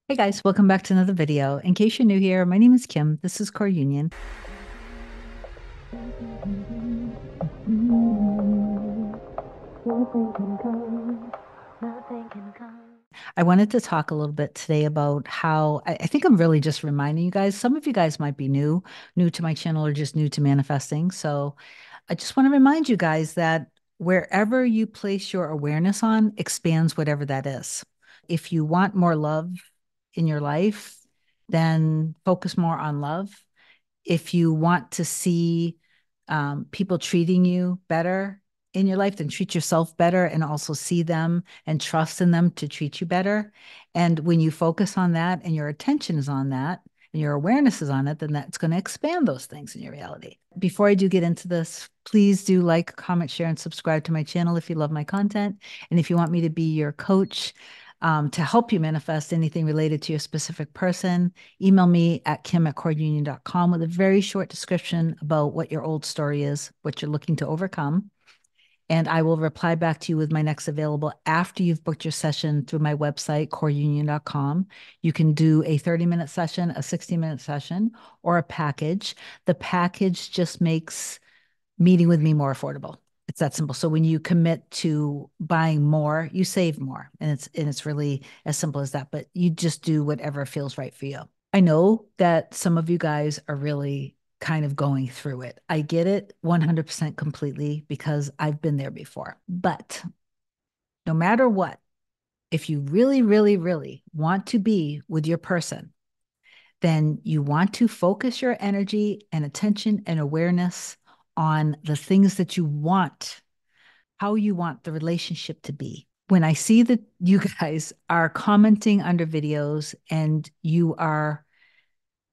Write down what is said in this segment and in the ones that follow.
Hey guys, welcome back to another video. In case you're new here, my name is Kim. This is Core Union. I wanted to talk a little bit today about how I think I'm really just reminding you guys. Some of you guys might be new to my channel or just new to manifesting. So I just want to remind you guys that wherever you place your awareness on expands whatever that is. If you want more love in your life, then focus more on love. If you want to see people treating you better in your life, then treat yourself better and also see them and trust in them to treat you better. And when you focus on that and your attention is on that and your awareness is on it, then that's going to expand those things in your reality. Before I do get into this, please do like, comment, share, and subscribe to my channel if you love my content. And if you want me to be your coach, to help you manifest anything related to your specific person, email me at kim@coreunion.com with a very short description about what your old story is, what you're looking to overcome. And I will reply back to you with my next available after you've booked your session through my website, coreunion.com. You can do a 30-minute session, a 60-minute session, or a package. The package just makes meeting with me more affordable. It's that simple. So when you commit to buying more, you save more. And it's really as simple as that. But you just do whatever feels right for you. I know that some of you guys are really kind of going through it. I get it 100% completely because I've been there before. But no matter what, if you really, really, really want to be with your person, then you want to focus your energy and attention and awareness on the things that you want, how you want the relationship to be. When I see that you guys are commenting under videos and you are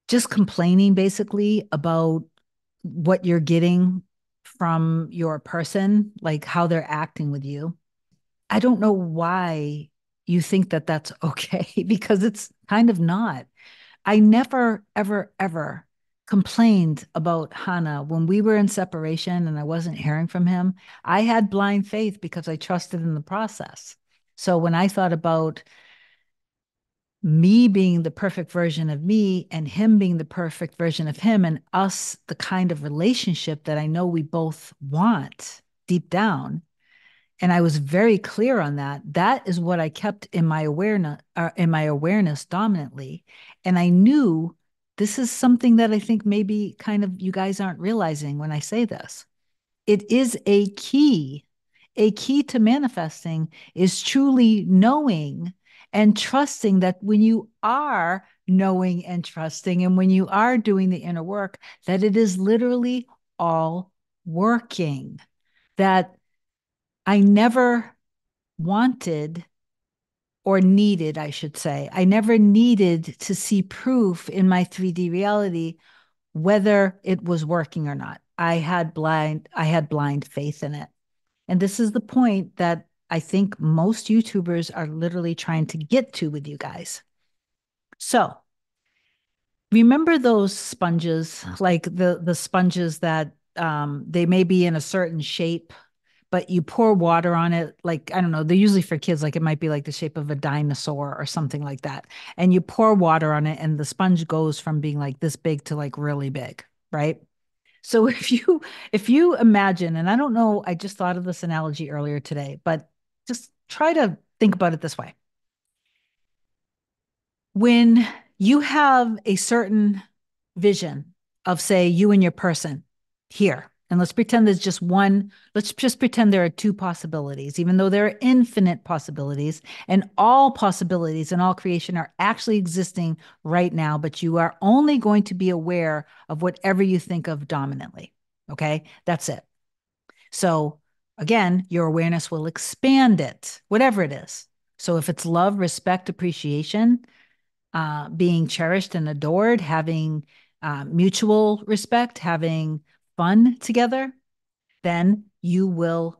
just complaining basically about what you're getting from your person, like how they're acting with you, I don't know why you think that that's okay because it's kind of not. I never, ever, ever complained about Hannah when we were in separation and I wasn't hearing from him. I had blind faith because I trusted in the process. So when I thought about me being the perfect version of me and him being the perfect version of him and us, the kind of relationship that I know we both want deep down, and I was very clear on that. That is what I kept in my awareness dominantly. And I knew this is something that I think maybe kind of you guys aren't realizing when I say this. It is a key. A key to manifesting is truly knowing and trusting that when you are knowing and trusting, and when you are doing the inner work, that it is literally all working. That I never wanted or needed, I should say. I never needed to see proof in my 3D reality whether it was working or not. I had blind faith in it. And this is the point that I think most YouTubers are literally trying to get to with you guys. So remember those sponges, like the sponges that they may be in a certain shape, but you pour water on it, like, I don't know, they're usually for kids, like it might be like the shape of a dinosaur or something like that. And you pour water on it, and the sponge goes from being like this big to like really big, right? So if you imagine, and I don't know, I just thought of this analogy earlier today, but just try to think about it this way. When you have a certain vision of, say, you and your person here, and let's pretend there's just one, let's just pretend there are two possibilities, even though there are infinite possibilities, and all possibilities and all creation are actually existing right now, but you are only going to be aware of whatever you think of dominantly. Okay, that's it. So again, your awareness will expand it, whatever it is. So if it's love, respect, appreciation, being cherished and adored, having mutual respect, having fun together, then you will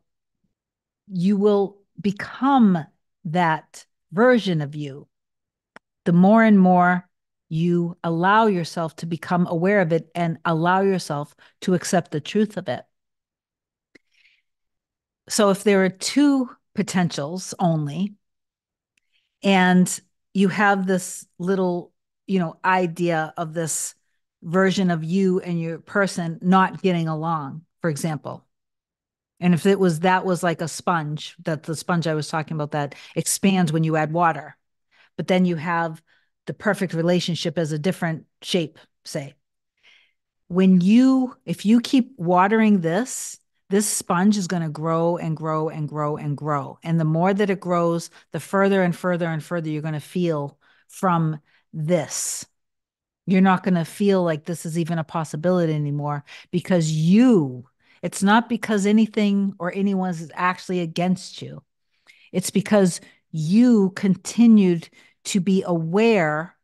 become that version of you. The more and more you allow yourself to become aware of it and allow yourself to accept the truth of it. So if there are two potentials only, and you have this little, idea of this version of you and your person not getting along, for example. And if it was that was like a sponge, that the sponge I was talking about that expands when you add water, but then you have the perfect relationship as a different shape, say. If you keep watering this sponge is going to grow and grow and grow and grow. And the more that it grows, the further and further and further you're going to feel from this. You're not going to feel like this is even a possibility anymore because it's not because anything or anyone is actually against you. It's because you continued to be aware,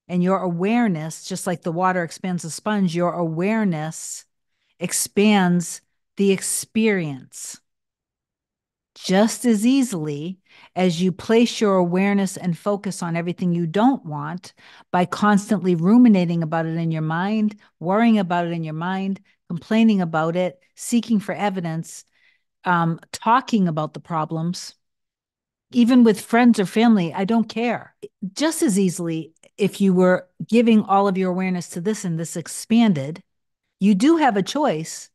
and your awareness, just like the water expands the sponge, your awareness expands the experience just as easily as you place your awareness and focus on everything you don't want by constantly ruminating about it in your mind, worrying about it in your mind, complaining about it, seeking for evidence, talking about the problems, even with friends or family. I don't care. Just as easily, if you were giving all of your awareness to this and this expanded, you do have a choice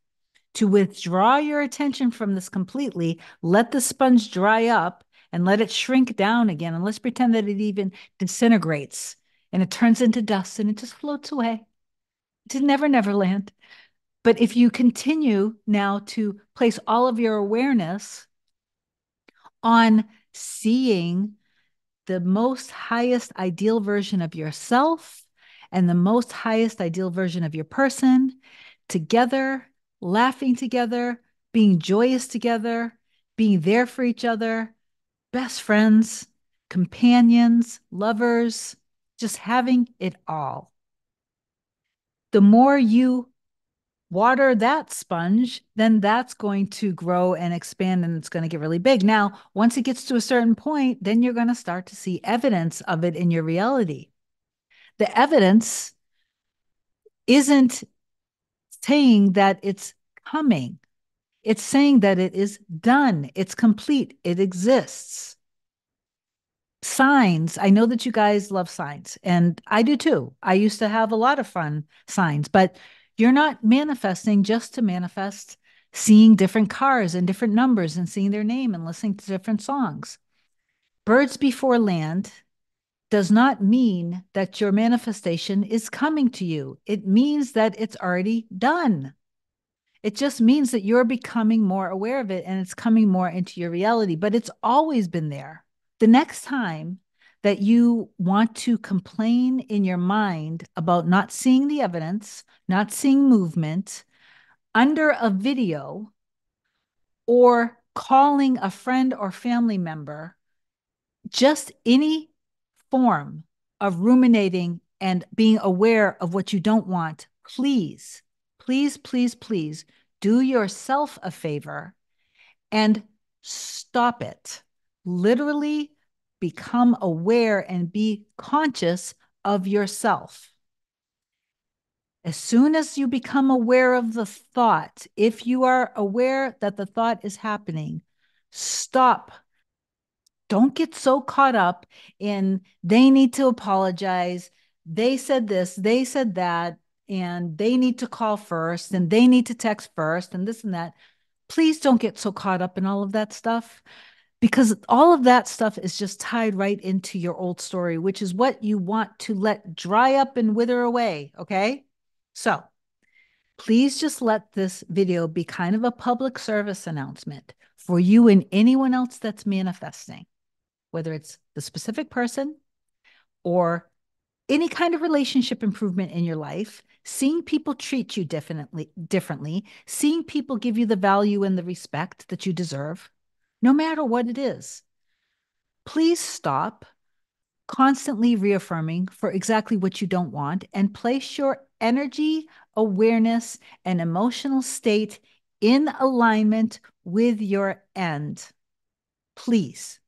to withdraw your attention from this completely, let the sponge dry up and let it shrink down again. And let's pretend that it even disintegrates and it turns into dust and it just floats away to never, never land. But if you continue now to place all of your awareness on seeing the most highest ideal version of yourself and the most highest ideal version of your person together, laughing together, being joyous together, being there for each other, best friends, companions, lovers, just having it all. The more you water that sponge, then that's going to grow and expand and it's going to get really big. Now, once it gets to a certain point, then you're going to start to see evidence of it in your reality. The evidence isn't saying that it's coming. It's saying that it is done. It's complete. It exists. Signs. I know that you guys love signs, and I do too. I used to have a lot of fun signs, but you're not manifesting just to manifest seeing different cars and different numbers and seeing their name and listening to different songs. Birds before land does not mean that your manifestation is coming to you. It means that it's already done. It just means that you're becoming more aware of it and it's coming more into your reality, but it's always been there. The next time that you want to complain in your mind about not seeing the evidence, not seeing movement under a video, or calling a friend or family member, just any form of ruminating and being aware of what you don't want, please, please, please, please do yourself a favor and stop it. Literally become aware and be conscious of yourself. As soon as you become aware of the thought, if you are aware that the thought is happening, stop. Don't get so caught up in they need to apologize. They said this, they said that, and they need to call first, and they need to text first, and this and that. Please don't get so caught up in all of that stuff, because all of that stuff is just tied right into your old story, which is what you want to let dry up and wither away. Okay. So please just let this video be kind of a public service announcement for you and anyone else that's manifesting, whether it's the specific person or any kind of relationship improvement in your life, seeing people treat you differently, seeing people give you the value and the respect that you deserve, no matter what it is. Please stop constantly reaffirming for exactly what you don't want and place your energy, awareness, and emotional state in alignment with your end. Please,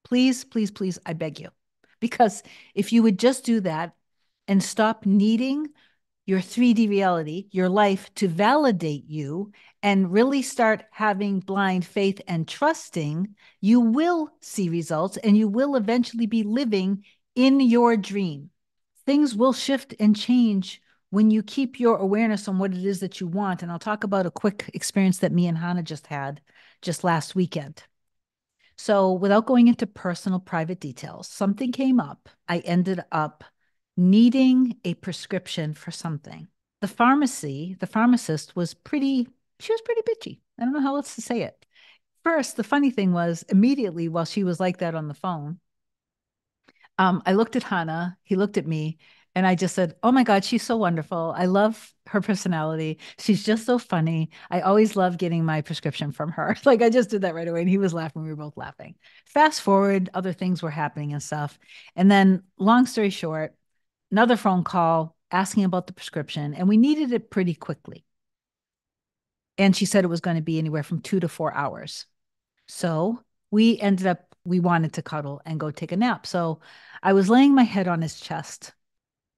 please, please, please, I beg you. Because if you would just do that and stop needing your 3D reality, your life to validate you, and really start having blind faith and trusting, you will see results and you will eventually be living in your dream. Things will shift and change when you keep your awareness on what it is that you want. And I'll talk about a quick experience that me and Hannah just had just last weekend. So, without going into personal private details, something came up. I ended up needing a prescription for something. The pharmacist she was pretty bitchy. I don't know how else to say it. First, the funny thing was immediately while she was like that on the phone, I looked at Hannah, he looked at me, and I just said, "Oh my God, she's so wonderful. I love her personality. She's just so funny. I always love getting my prescription from her." Like I just did that right away. And he was laughing. We were both laughing. Fast forward, other things were happening and stuff. And then, long story short, another phone call asking about the prescription, and we needed it pretty quickly. And she said it was going to be anywhere from 2 to 4 hours. So we wanted to cuddle and go take a nap. So I was laying my head on his chest.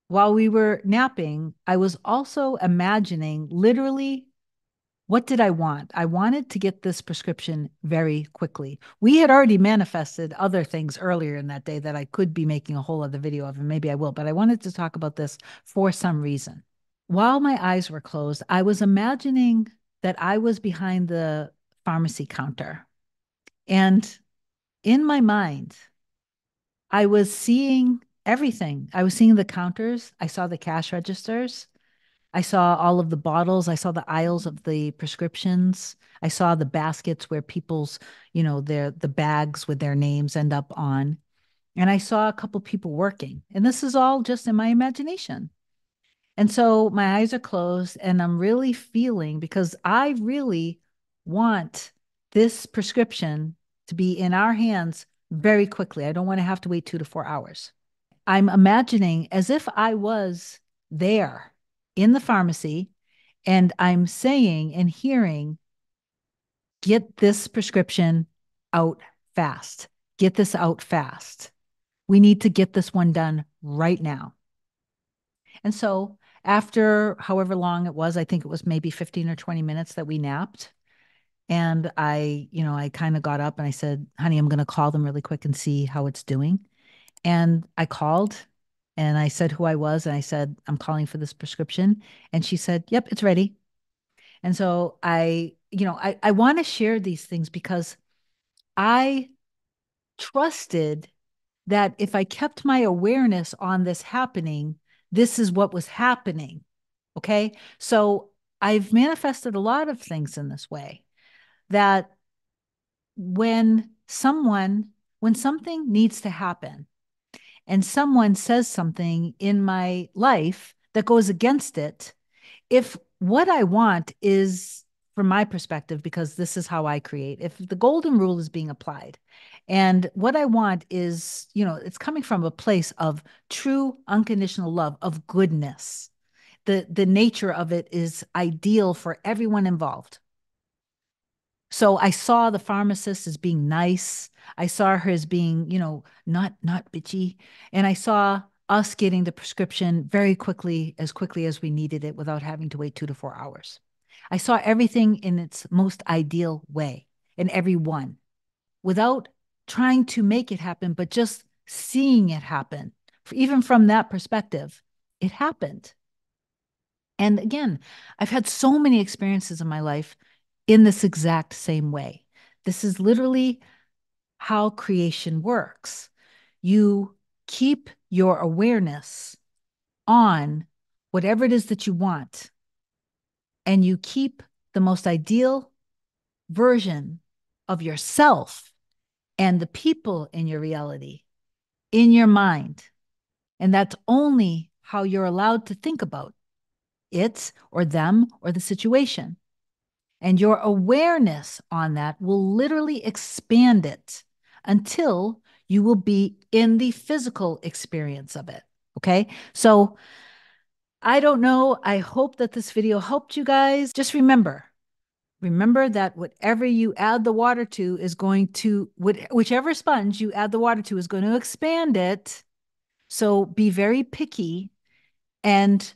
While we were napping, I was also imagining literally what did I want? I wanted to get this prescription very quickly. We had already manifested other things earlier in that day that I could be making a whole other video of, and maybe I will, but I wanted to talk about this for some reason. While my eyes were closed, I was imagining that I was behind the pharmacy counter. And in my mind, I was seeing everything. I was seeing the counters. I saw the cash registers. I saw all of the bottles. I saw the aisles of the prescriptions. I saw the baskets where people's, the bags with their names end up on. And I saw a couple people working. And this is all just in my imagination. And so my eyes are closed and I'm really feeling because I really want this prescription to be in our hands very quickly. I don't want to have to wait 2 to 4 hours. I'm imagining as if I was there in the pharmacy and I'm saying and hearing, get this prescription out fast. Get this out fast. We need to get this one done right now. And so after however long it was, I think it was maybe 15 or 20 minutes that we napped. And I kind of got up and I said, honey, I'm going to call them really quick and see how it's doing. And I called and I said who I was. And I said, I'm calling for this prescription. And she said, yep, it's ready. And so I want to share these things because I trusted that if I kept my awareness on this happening, this is what was happening. Okay. So I've manifested a lot of things in this way that when something needs to happen and someone says something in my life that goes against it, if what I want is, from my perspective, because this is how I create, if the golden rule is being applied and what I want is, it's coming from a place of true unconditional love, of goodness. The nature of it is ideal for everyone involved. So I saw the pharmacist as being nice. I saw her as being, not bitchy. And I saw us getting the prescription very quickly as we needed it without having to wait 2 to 4 hours. I saw everything in its most ideal way in every one without trying to make it happen, but just seeing it happen. Even from that perspective, it happened. And again, I've had so many experiences in my life in this exact same way. This is literally how creation works. You keep your awareness on whatever it is that you want, and you keep the most ideal version of yourself and the people in your reality in your mind. And that's only how you're allowed to think about it or them or the situation. And your awareness on that will literally expand it until you will be in the physical experience of it. Okay. So I don't know. I hope that this video helped you guys. Just remember that whatever you add the water to is going to, whichever sponge you add the water to is going to expand it. So be very picky and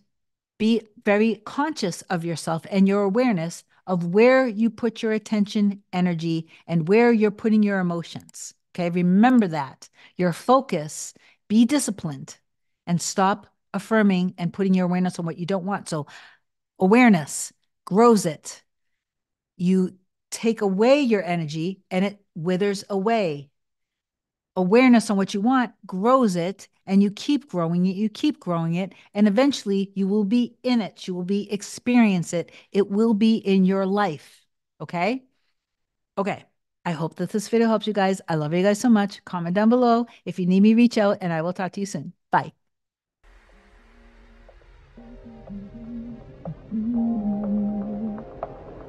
be very conscious of yourself and your awareness of where you put your attention, energy, and where you're putting your emotions. Okay, remember that. Your focus Be disciplined and stop affirming and putting your awareness on what you don't want. So awareness grows it. You take away your energy and it withers away. Awareness on what you want grows it, and you keep growing it, you keep growing it, and eventually you will be in it. You will be experience it. It will be in your life. Okay? Okay. I hope that this video helps you guys. I love you guys so much. Comment down below. If you need me, reach out, and I will talk to you soon. Bye.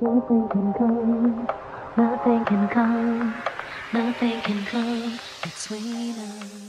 Nothing can come, nothing can come, nothing can come between us.